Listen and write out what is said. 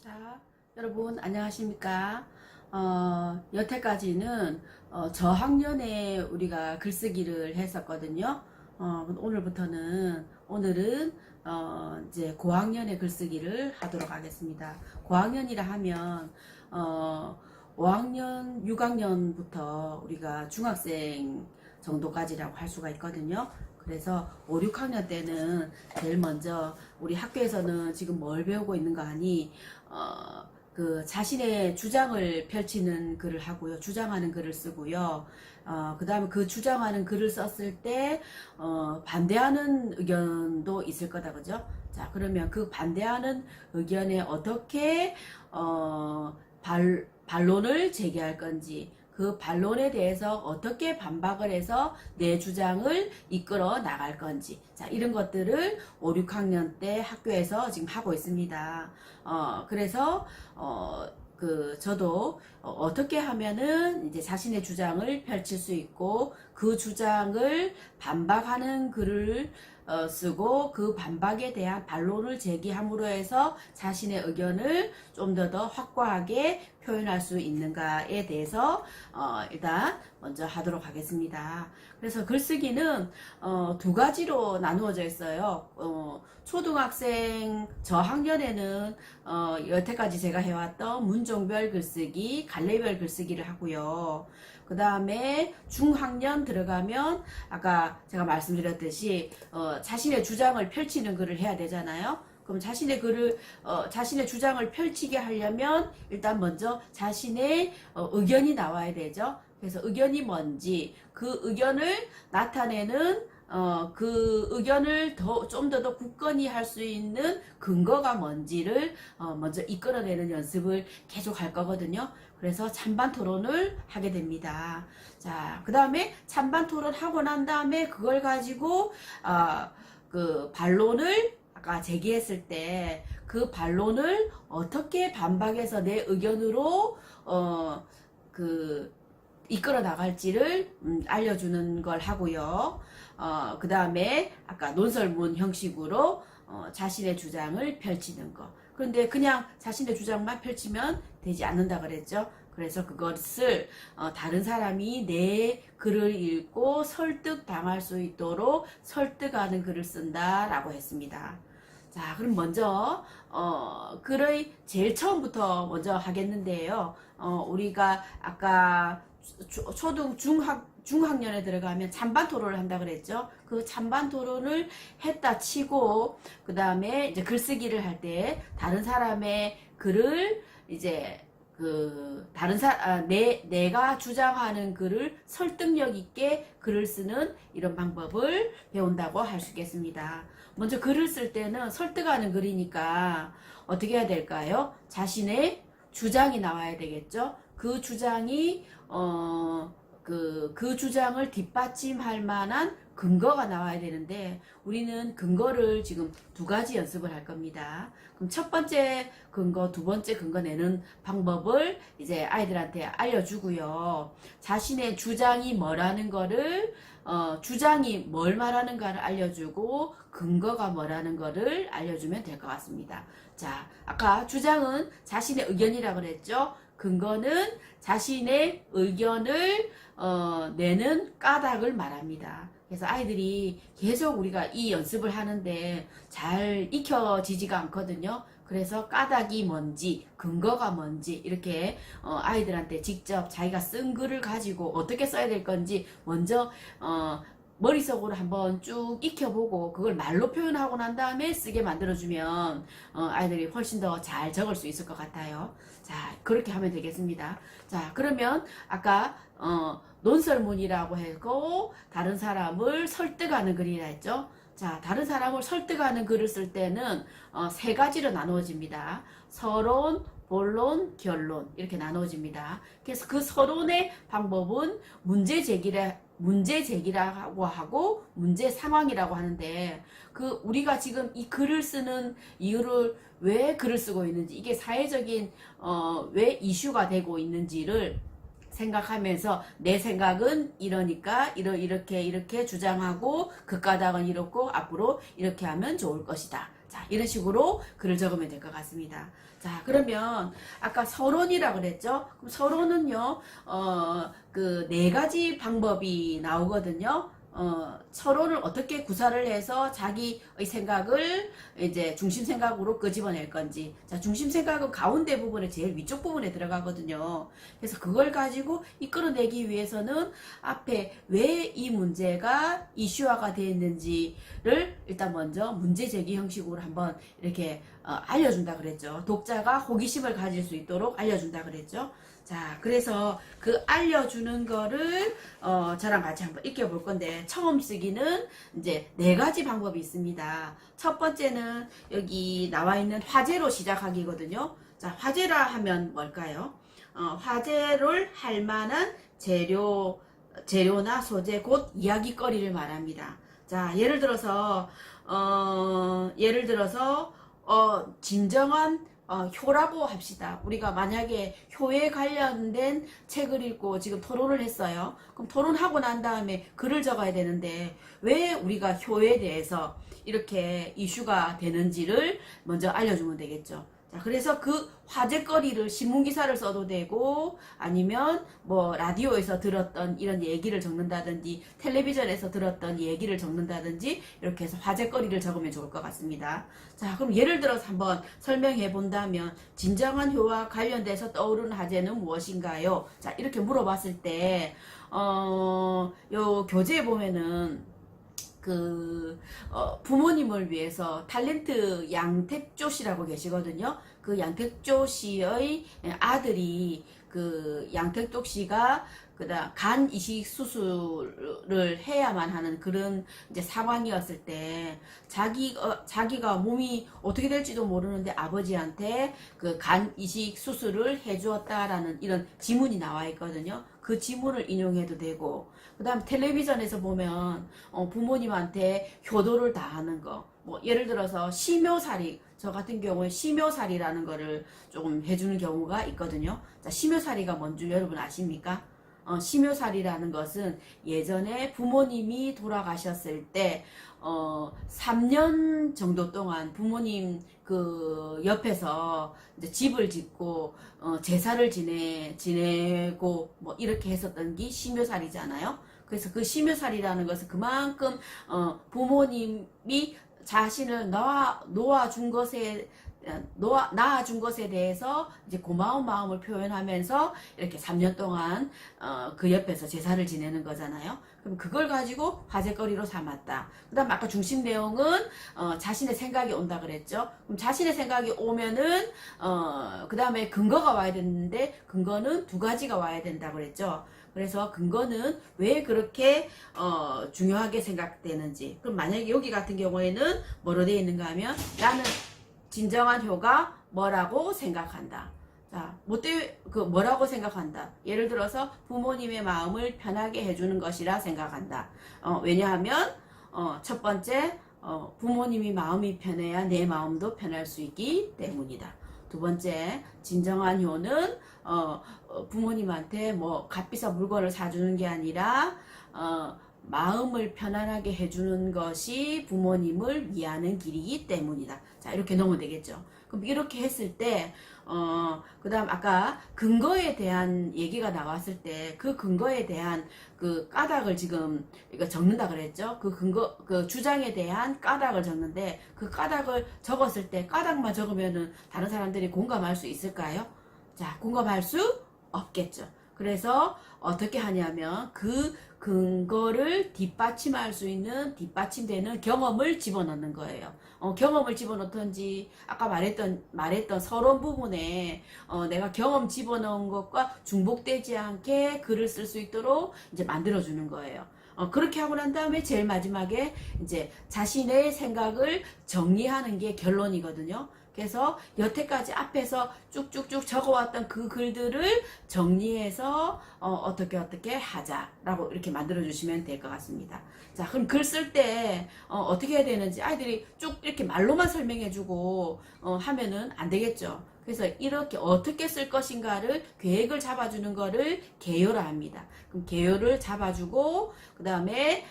자, 여러분 안녕하십니까? 여태까지는 저학년에 우리가 글쓰기를 했었거든요. 오늘은 이제 고학년의 글쓰기를 하도록 하겠습니다. 고학년이라 하면 5학년, 6학년부터 우리가 중학생 정도까지라고 할 수가 있거든요. 그래서 5, 6학년 때는 제일 먼저 우리 학교에서는 지금 뭘 배우고 있는가 하니 그 자신의 주장을 펼치는 글을 하고요. 주장하는 글을 쓰고요. 그 다음에 그 주장하는 글을 썼을 때 반대하는 의견도 있을 거다, 그죠? 자, 그러면 그 반대하는 의견에 어떻게 반론을 제기할 건지, 그 반론에 대해서 어떻게 반박을 해서 내 주장을 이끌어 나갈 건지, 자, 이런 것들을 5, 6학년 때 학교에서 지금 하고 있습니다. 그래서 저도 어떻게 하면은 이제 자신의 주장을 펼칠 수 있고 그 주장을 반박하는 글을 쓰고 그 반박에 대한 반론을 제기함으로 해서 자신의 의견을 좀 더 확고하게 표현할 수 있는가에 대해서 일단 먼저 하도록 하겠습니다. 그래서 글쓰기는 두 가지로 나누어져 있어요. 초등학생 저학년에는 여태까지 제가 해왔던 문종별 글쓰기, 갈래별 글쓰기를 하고요. 그 다음에 중학년 들어가면 아까 제가 말씀드렸듯이 자신의 주장을 펼치는 글을 해야 되잖아요. 그럼 자신의 주장을 펼치게 하려면 일단 먼저 자신의 의견이 나와야 되죠. 그래서 의견이 뭔지, 그 의견을 나타내는 그 의견을 좀 더 굳건히 할 수 있는 근거가 뭔지를 먼저 이끌어내는 연습을 계속 할 거거든요. 그래서 찬반 토론을 하게 됩니다. 자, 그 다음에 찬반 토론 하고 난 다음에 그걸 가지고 그 반론을 아까 제기했을 때 그 반론을 어떻게 반박해서 내 의견으로 이끌어 나갈지를 알려주는 걸 하고요. 그 다음에 아까 논설문 형식으로 자신의 주장을 펼치는 거. 그런데 그냥 자신의 주장만 펼치면 되지 않는다 그랬죠. 그래서 그것을 다른 사람이 내 글을 읽고 설득당할 수 있도록 설득하는 글을 쓴다라고 했습니다. 자, 그럼 먼저 글의 제일 처음부터 먼저 하겠는데요. 우리가 아까 중학년에 들어가면 찬반 토론을 한다 그랬죠. 그 찬반 토론을 했다 치고 그 다음에 이제 글쓰기를 할 때 다른 사람의 글을 이제 내가 주장하는 글을 설득력 있게 글을 쓰는 이런 방법을 배운다고 할 수 있겠습니다. 먼저 글을 쓸 때는 설득하는 글이니까 어떻게 해야 될까요? 자신의 주장이 나와야 되겠죠. 그 주장이 그 주장을 뒷받침할 만한 근거가 나와야 되는데 우리는 근거를 지금 두 가지 연습을 할 겁니다. 그럼 첫 번째 근거, 두 번째 근거 내는 방법을 이제 아이들한테 알려주고요. 자신의 주장이 뭐라는 거를 주장이 뭘 말하는가를 알려주고 근거가 뭐라는 거를 알려주면 될 것 같습니다. 자, 아까 주장은 자신의 의견이라고 그랬죠. 근거는 자신의 의견을 내는 까닭을 말합니다. 그래서 아이들이 계속 우리가 이 연습을 하는데 잘 익혀지지가 않거든요. 그래서 까닭이 뭔지, 근거가 뭔지 이렇게 아이들한테 직접 자기가 쓴 글을 가지고 어떻게 써야 될 건지 먼저 머릿속으로 한번 쭉 익혀보고 그걸 말로 표현하고 난 다음에 쓰게 만들어주면 아이들이 훨씬 더 잘 적을 수 있을 것 같아요. 자, 그렇게 하면 되겠습니다. 자, 그러면 아까 논설문이라고 하고 다른 사람을 설득하는 글이라 했죠. 자, 다른 사람을 설득하는 글을 쓸 때는 세 가지로 나누어집니다. 서론, 본론, 결론 이렇게 나누어집니다. 그래서 그 서론의 방법은 문제 제기라고 하고 문제 상황이라고 하는데 우리가 지금 이 글을 쓰는 이유를 왜 글을 쓰고 있는지 이게 사회적인 왜 이슈가 되고 있는지를 생각하면서 내 생각은 이러니까 이렇게 주장하고 그 까닭은 이렇고 앞으로 이렇게 하면 좋을 것이다. 자, 이런 식으로 글을 적으면 될 것 같습니다. 자, 그러면 아까 서론이라 그랬죠? 그럼 서론은요, 그 네 가지 방법이 나오거든요. 서론을 어떻게 구사를 해서 자기의 생각을 이제 중심 생각으로 끄집어낼 건지. 자, 중심 생각은 가운데 부분에 제일 위쪽 부분에 들어가거든요. 그래서 그걸 가지고 이끌어내기 위해서는 앞에 왜 이 문제가 이슈화가 되어 있는지를 일단 먼저 문제 제기 형식으로 한번 이렇게 알려준다 그랬죠. 독자가 호기심을 가질 수 있도록 알려준다 그랬죠. 자, 그래서 그 알려주는 거를 저랑 같이 한번 익혀볼 건데, 처음 쓰기는 이제 네 가지 방법이 있습니다. 첫 번째는 여기 나와 있는 화제로 시작하기거든요. 자, 화제라 하면 뭘까요? 화제를 할 만한 재료나 소재, 곧 이야기거리를 말합니다. 자, 예를 들어서 진정한 효라고 합시다. 우리가 만약에 효에 관련된 책을 읽고 지금 토론을 했어요. 그럼 토론하고 난 다음에 글을 적어야 되는데, 왜 우리가 효에 대해서 이렇게 이슈가 되는지를 먼저 알려주면 되겠죠. 자, 그래서 그 화제거리를 신문기사를 써도 되고, 아니면 뭐 라디오에서 들었던 이런 얘기를 적는다든지, 텔레비전에서 들었던 얘기를 적는다든지, 이렇게 해서 화제거리를 적으면 좋을 것 같습니다. 자, 그럼 예를 들어서 한번 설명해 본다면, 진정한 효와 관련돼서 떠오르는 화제는 무엇인가요? 자, 이렇게 물어봤을 때 요 교재에 보면은 부모님을 위해서 탤런트 양택조 씨라고 계시거든요. 그 양택조 씨의 아들이, 그 양택조 씨가 그다음 간 이식 수술을 해야만 하는 그런 이제 상황이었을 때, 자기가 몸이 어떻게 될지도 모르는데 아버지한테 그 간 이식 수술을 해주었다라는 이런 지문이 나와 있거든요. 그 지문을 인용해도 되고, 그 다음 텔레비전에서 보면 부모님한테 효도를 다하는 거, 뭐 예를 들어서 심효살이, 저 같은 경우에 심효살이라는 거를 조금 해주는 경우가 있거든요. 자, 심효살이가 뭔지 여러분 아십니까? 심효살이라는 것은 예전에 부모님이 돌아가셨을 때 3년 정도 동안 부모님 그 옆에서 이제 집을 짓고 제사를 지내고 뭐 이렇게 했었던 게 심효살이잖아요. 그래서 그 심효살이라는 것은 그만큼 부모님이 자신을 낳아준 것에 대해서 이제 고마운 마음을 표현하면서 이렇게 3년 동안 그 옆에서 제사를 지내는 거잖아요. 그럼 그걸 가지고 화제거리로 삼았다. 그 다음 아까 중심 내용은 자신의 생각이 온다 그랬죠. 그럼 자신의 생각이 오면은 그 다음에 근거가 와야 되는데, 근거는 두 가지가 와야 된다 그랬죠. 그래서 근거는 왜 그렇게 중요하게 생각되는지. 그럼 만약에 여기 같은 경우에는 뭐로 되어 있는가 하면, 나는 진정한 효가 뭐라고 생각한다. 자, 뭐라고 생각한다. 예를 들어서 부모님의 마음을 편하게 해주는 것이라 생각한다. 왜냐하면 첫 번째, 부모님이 마음이 편해야 내 마음도 편할 수 있기 때문이다. 두 번째, 진정한 효는 부모님한테 뭐 값비싼 물건을 사주는 게 아니라 마음을 편안하게 해주는 것이 부모님을 위하는 길이기 때문이다. 자, 이렇게 넣으면 되겠죠. 그럼 이렇게 했을 때 그 다음 아까 근거에 대한 얘기가 나왔을 때, 그 근거에 대한 그 까닭을 지금 이거 적는다 그랬죠. 그 주장에 대한 까닭을 적는데, 그 까닭을 적었을 때 까닭만 적으면은 다른 사람들이 공감할 수 있을까요? 자, 공감할 수 없겠죠. 그래서 어떻게 하냐면 그 근거를 뒷받침할 수 있는, 뒷받침되는 경험을 집어넣는 거예요. 경험을 집어넣던지, 아까 말했던 서론 부분에 내가 경험 집어넣은 것과 중복되지 않게 글을 쓸 수 있도록 이제 만들어주는 거예요. 그렇게 하고 난 다음에 제일 마지막에 이제 자신의 생각을 정리하는 게 결론이거든요. 그래서 여태까지 앞에서 쭉쭉쭉 적어왔던 그 글들을 정리해서 어떻게 하자라고 이렇게 만들어 주시면 될 것 같습니다. 자, 그럼 글 쓸 때 어떻게 해야 되는지 아이들이 쭉 이렇게 말로만 설명해 주고 하면은 안 되겠죠. 그래서 이렇게 어떻게 쓸 것인가를 계획을 잡아주는 거를 개요라 합니다. 그럼 개요를 잡아주고, 그 다음에